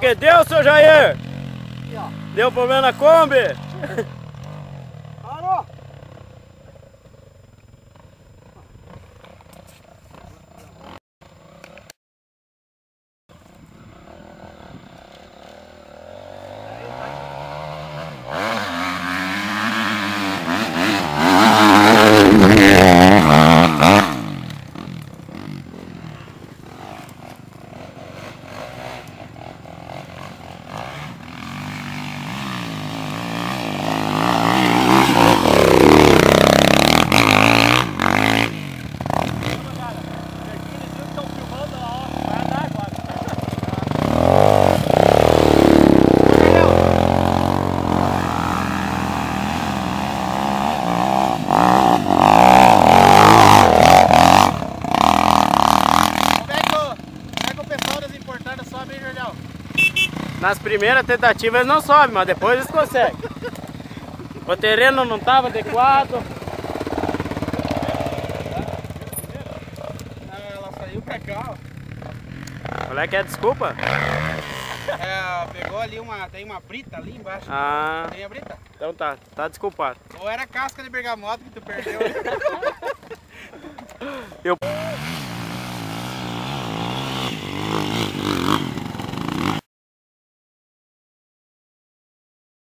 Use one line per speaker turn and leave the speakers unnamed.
Que deu, seu Jair? Deu problema na Kombi?
Parou!
Nas primeiras tentativas eles não sobem, mas depois eles conseguem. O terreno não estava adequado.
Ela saiu pra cá, ó.
Qual é que é a desculpa?
Pegou ali tem uma brita ali embaixo.
Ah.
Tem a brita?
Então tá desculpado.
Ou era casca de bergamota que tu perdeu.
Eu...